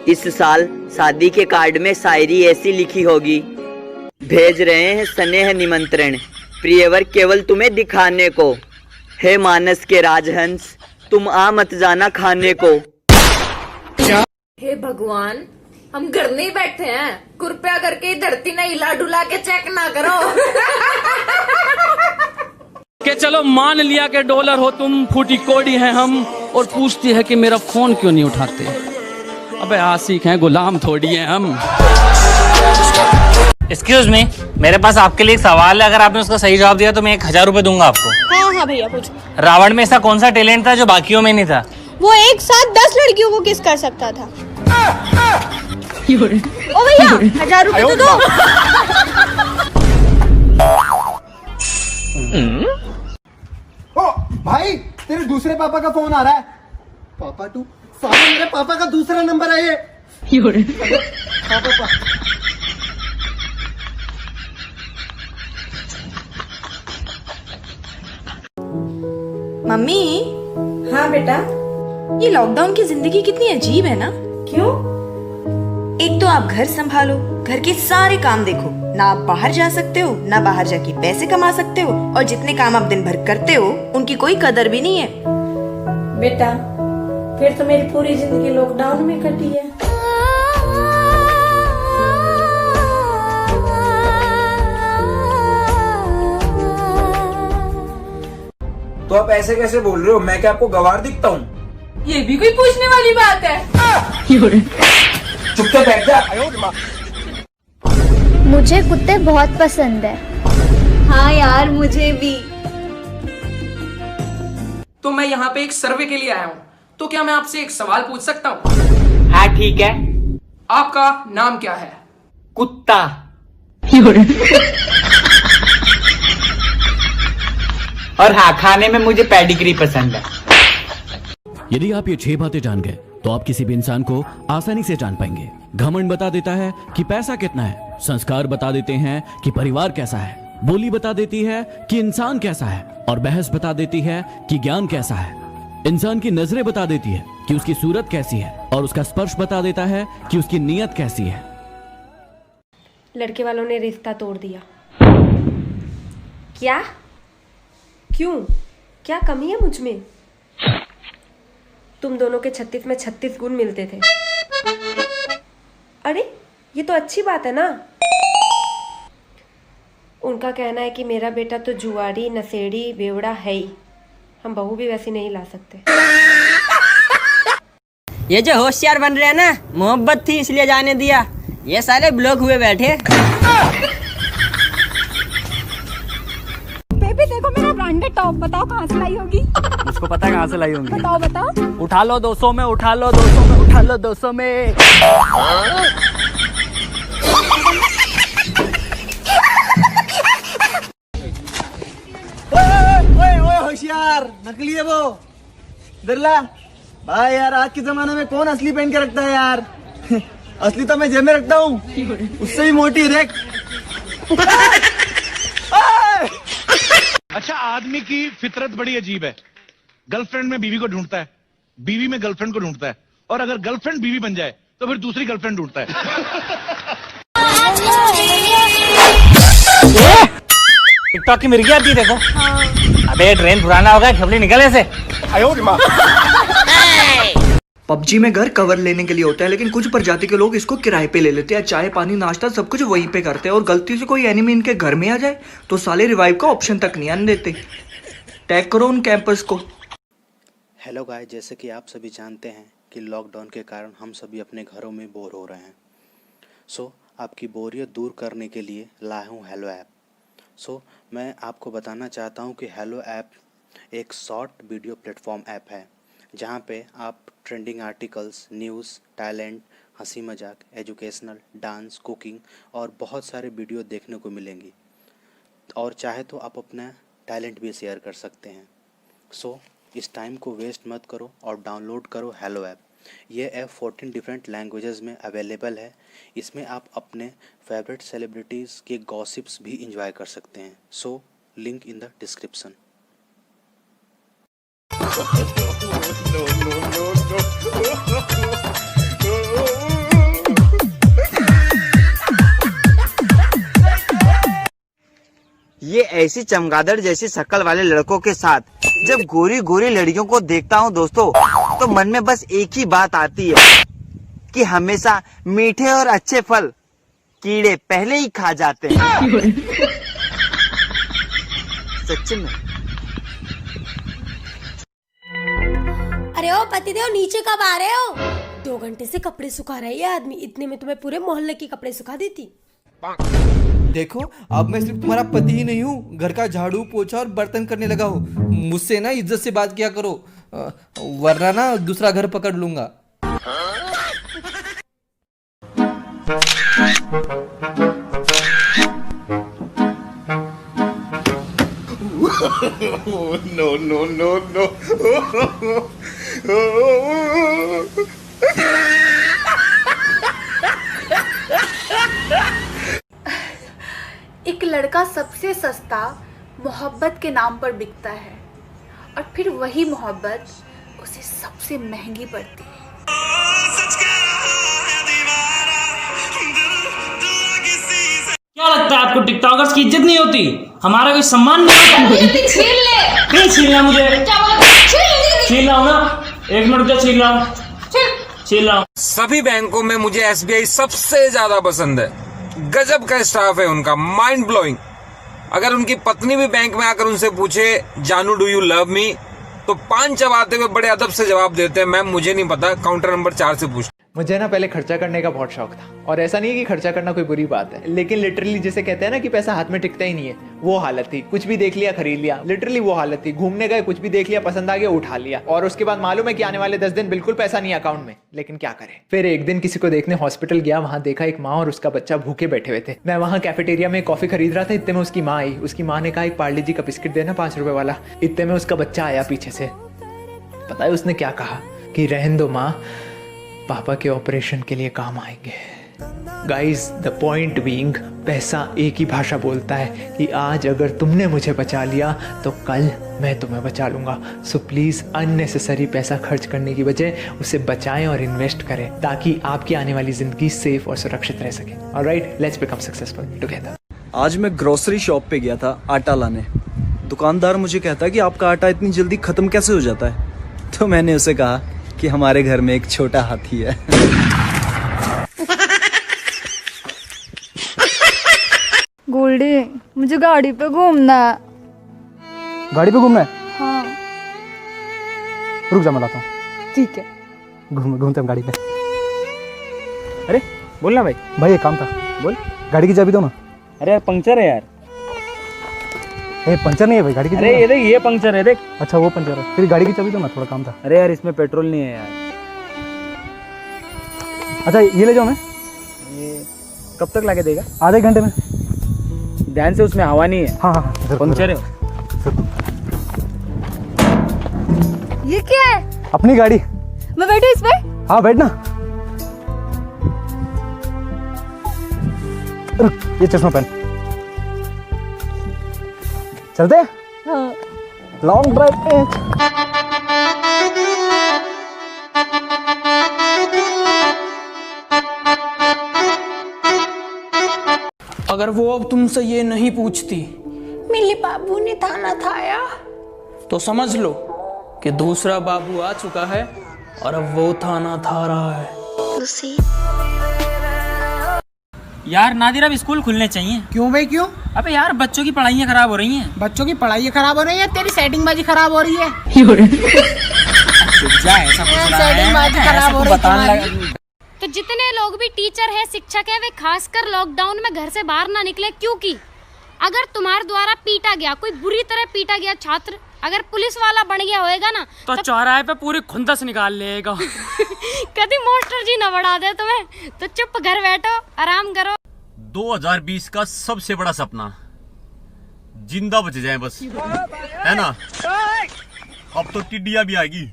इस साल शादी के कार्ड में शायरी ऐसी लिखी होगी, भेज रहे हैं स्नेह निमंत्रण, प्रियवर केवल तुम्हें दिखाने को, हे मानस के राजहंस तुम आ मत जाना खाने को। हे भगवान, हम घर नहीं बैठे हैं, कृपया करके धरती ने हिला डुला के चेक ना करो। के चलो मान लिया कि डॉलर हो तुम, फूटी कोड़ी हैं हम, और पूछती है कि मेरा फोन क्यों नहीं उठाते। अबे आशिक हैं, गुलाम थोड़ी हैं हम। एक्सक्यूज मी, मेरे पास आपके लिए एक सवाल है, अगर आपने उसका सही जवाब दिया तो मैं 1000 रुपए दूंगा आपको। हाँ हाँ भैया पूछ। रावण में ऐसा कौन सा टैलेंट था जो बाकियों में नहीं था? वो एक साथ 10 लड़कियों को किस कर सकता था। ओ भैया 1000 रुपए तो दो। ओ भाई, तेरे दूसरे पापा का फोन आ रहा है। पापा टू साले, मेरे पापा का दूसरा नंबर है ये। Papa mummy. हाँ बेटा। ये लॉकडाउन की जिंदगी कितनी अजीब है ना। क्यों? एक तो आप घर संभालो, घर के सारे काम देखो, ना आप बाहर जा सकते हो, ना बाहर जाके पैसे कमा सकते हो, और जितने काम आप दिन भर करते हो उनकी कोई कदर भी नहीं है। बेटा, फिर तो मेरी पूरी जिंदगी लॉकडाउन में कटी है। तो आप ऐसे कैसे बोल रहे हो? मैं क्या आपको गवार दिखता हूँ? ये भी कोई पूछने वाली बात है? चुपचाप बैठ जा। मुझे कुत्ते बहुत पसंद है। हाँ यार, मुझे भी। तो मैं यहाँ पे एक सर्वे के लिए आया हूँ, तो क्या मैं आपसे एक सवाल पूछ सकता हूँ? हाँ ठीक है। आपका नाम क्या है? कुत्ता। और हाँ, खाने में मुझे पेडिग्री पसंद है। यदि आप ये 6 बातें जान गए तो आप किसी भी इंसान को आसानी से जान पाएंगे। घमंड बता देता है कि पैसा कितना है, संस्कार बता देते हैं कि परिवार कैसा है, बोली बता देती है कि इंसान कैसा है, और बहस बता देती है कि ज्ञान कैसा है। इंसान की नजरें बता देती है कि उसकी सूरत कैसी है, और उसका स्पर्श बता देता है कि उसकी नीयत कैसी है। लड़के वालों ने रिश्ता तोड़ दिया। क्या? क्यों? क्या कमी है मुझ में? तुम दोनों के 36 में 36 गुण मिलते थे। अरे ये तो अच्छी बात है ना। उनका कहना है कि मेरा बेटा तो जुआरी, नशेड़ी, बेवड़ा है ही, हम बहू भी वैसी नहीं ला सकते। ये जो होशियार बन रहे हैं ना, मोहब्बत थी इसलिए जाने दिया, ये सारे ब्लॉक हुए बैठे। बेबी देखो मेरा ब्रांडेड टॉप, बताओ कहाँ से लाई होगी? उसको पता है कहाँ से लाई होंगी। बताओ बताओ। उठा लो 200 में, उठा लो 200 में, उठा लो 200 में। ओए होशियार, नकली है वो। दरला भाई यार, आज के जमाने में कौन असली पहन के रखता है यार। असली तो मैं जेब में रखता हूँ, उससे भी मोटी देख। अच्छा, आदमी की फितरत बड़ी अजीब है। गर्लफ्रेंड में बीवी को ढूंढता है, बीवी में गर्लफ्रेंड को ढूंढता है, और अगर गर्लफ्रेंड बीवी बन जाए तो फिर दूसरी गर्लफ्रेंड ढूंढता है। टिकटॉक की मिर्गी आती है, देखो। अबे ट्रेन पुराना होगा, खबली निकल ऐसे। पबजी में घर कवर लेने के लिए होता है, लेकिन कुछ प्रजाति के लोग इसको किराए पे ले लेते हैं। चाय पानी नाश्ता सब कुछ वहीं पे करते हैं, और गलती से कोई एनिमी इनके घर में आ जाए तो साले रिवाइव का ऑप्शन तक नहीं आने देते। टैग करो उन कैंपर्स को। हेलो गाइस, जैसे कि आप सभी जानते हैं कि लॉकडाउन के कारण हम सभी अपने घरों में बोर हो रहे हैं। सो आपकी बोरियत दूर करने के लिए लाया हूँ हेलो ऐप। सो मैं आपको बताना चाहता हूँ कि हेलो ऐप एक शॉर्ट वीडियो प्लेटफॉर्म ऐप है, जहाँ पे आप ट्रेंडिंग आर्टिकल्स, न्यूज़, टैलेंट, हंसी मजाक, एजुकेशनल, डांस, कुकिंग और बहुत सारे वीडियो देखने को मिलेंगी। और चाहे तो आप अपना टैलेंट भी शेयर कर सकते हैं। सो इस टाइम को वेस्ट मत करो और डाउनलोड करो हेलो ऐप। ये ऐप 14 डिफरेंट लैंग्वेजेस में अवेलेबल है। इसमें आप अपने फेवरेट सेलिब्रिटीज़ के गॉसिप्स भी इंजॉय कर सकते हैं। So link in the description. No, no, no, no, no. ये ऐसी चमगादड़ जैसी शक्ल वाले लड़कों के साथ जब गोरी गोरी लड़कियों को देखता हूँ दोस्तों, तो मन में बस एक ही बात आती है कि हमेशा मीठे और अच्छे फल कीड़े पहले ही खा जाते हैं। सच्ची में। अरे ओ पतिदेव, नीचे कब आ रहे हो? 2 घंटे से कपड़े सुखा रहा है ये आदमी, इतने में तुम्हें पूरे मोहल्ले के कपड़े सुखा देती। देखो, अब मैं सिर्फ तुम्हारा पति ही नहीं हूँ, घर का झाड़ू पोछा और बर्तन करने लगा हूँ। मुझसे ना इज्जत से बात किया करो, वरना ना दूसरा घर पकड़ लूंगा। No no no no. एक लड़का सबसे सस्ता मोहब्बत के नाम पर बिकता है और फिर वही मोहब्बत उसे सबसे महंगी पड़ती है। क्या लगता है आपको टिकटॉकर्स की इज्जत नहीं होती? हमारा कोई सम्मान नहीं होता? छीन ले। क्यों छीनना मुझे? छीन रहा हूँ ना, 1 मिनट से छीन रहा हूँ। सभी बैंकों में मुझे एसबीआई सबसे ज्यादा पसंद है। गजब का स्टाफ है उनका, माइंड ब्लोइंग। अगर उनकी पत्नी भी बैंक में आकर उनसे पूछे जानू डू यू लव मी, तो 5 चबाते हुए बड़े अदब से जवाब देते हैं, मैम मुझे नहीं पता, काउंटर नंबर 4 से पूछ। मुझे ना पहले खर्चा करने का बहुत शौक था, और ऐसा नहीं है कि खर्चा करना कोई बुरी बात है, लेकिन लिटरली जिसे कहते हैं ना कि पैसा हाथ में टिकता ही नहीं है, वो हालत थी। कुछ भी देख लिया खरीद लिया, लिटरली वो हालत थी। घूमने गए, कुछ भी देख लिया पसंद आ गया उठा लिया, और उसके बाद मालूम है कि आने वाले 10 दिन बिल्कुल पैसा नहीं अकाउंट में, लेकिन क्या करें। फिर एक दिन किसी को देखने हॉस्पिटल गया, वहां देखा एक माँ और उसका बच्चा भूखे बैठे हुए थे। मैं वहां कैफेटेरिया में कॉफी खरीद रहा था, इतने में उसकी माँ आई। उसकी माँ ने कहा एक पार्ले जी का बिस्किट देना 5 रुपए वाला। इतने में उसका बच्चा आया पीछे से। पता है उसने क्या कहा कि रहने दो माँ, पापा के ऑपरेशन के लिए काम आएंगे। गाइज, द पॉइंट बीइंग, पैसा एक ही भाषा बोलता है कि आज अगर तुमने मुझे बचा लिया तो कल मैं तुम्हें बचा लूंगा। सो प्लीज अननेसेसरी पैसा खर्च करने की बजाय उसे बचाएं और इन्वेस्ट करें, ताकि आपकी आने वाली जिंदगी सेफ और सुरक्षित रह सके। Alright, let's become successful together. आज मैं ग्रोसरी शॉप पे गया था आटा लाने। दुकानदार मुझे कहता कि आपका आटा इतनी जल्दी खत्म कैसे हो जाता है? तो मैंने उसे कहा कि हमारे घर में एक छोटा हाथी है। गोल्डी, मुझे गाड़ी पे घूमना है। गाड़ी पे घूमना है? हाँ। रुक जा, मैं लाता हूँ। ठीक है। घूमते हम गाड़ी पे। अरे बोल ना भाई एक काम था। बोल। गाड़ी की चाबी दो ना। अरे यार पंक्चर है यार। पंचर नहीं है भाई गाड़ी की। अरे ये देख, ये पंक्चर है देख। अच्छा वो पंचर है, फिर गाड़ी की चाबी दो ना, थोड़ा काम था। अरे यार इसमें पेट्रोल नहीं है यार। अच्छा ये ले जाओ। मैं ये कब तक लाके देगा? आधे घंटे में। ध्यान से, उसमें हवा नहीं है। हाँ, पंक्चर है। ये क्या है? अपनी गाड़ी। मैं बैठू इस पे? हाँ बैठना। रुक, ये चश्मा पहन। चलते हैं? हाँ। लॉन्ग ड्राइव पे। अगर वो अब तुमसे ये नहीं पूछती मेरे बाबू ने थाना थाया, तो समझ लो कि दूसरा बाबू आ चुका है और अब वो थाना था रहा है। यार नादिर, अब स्कूल खुलने चाहिए। क्यों भाई क्यों? अबे यार बच्चों की पढ़ाइयाँ खराब हो रही हैं। बच्चों की पढ़ाई खराब हो रही है, तेरी सेटिंग बाजी खराब हो रही है। ऐसा सेटिंग बाजी खराब हो रही है। तो जितने लोग भी टीचर है, शिक्षक है, वे खासकर लॉकडाउन में घर से बाहर ना निकले, क्योंकि अगर तुम्हारे द्वारा पीटा गया, कोई बुरी तरह पीटा गया छात्र, अगर पुलिस वाला बन गया होएगा ना, तो चौराहे पे पूरी खुंदस निकाल लेगा। कभी मास्टर जी ना बढ़ा दे तुम्हें, तो चुप घर बैठो, आराम करो। 2020 का सबसे बड़ा सपना जिंदा बच जाए बस, है ना? अब तो टिड्डियां भी आएगी।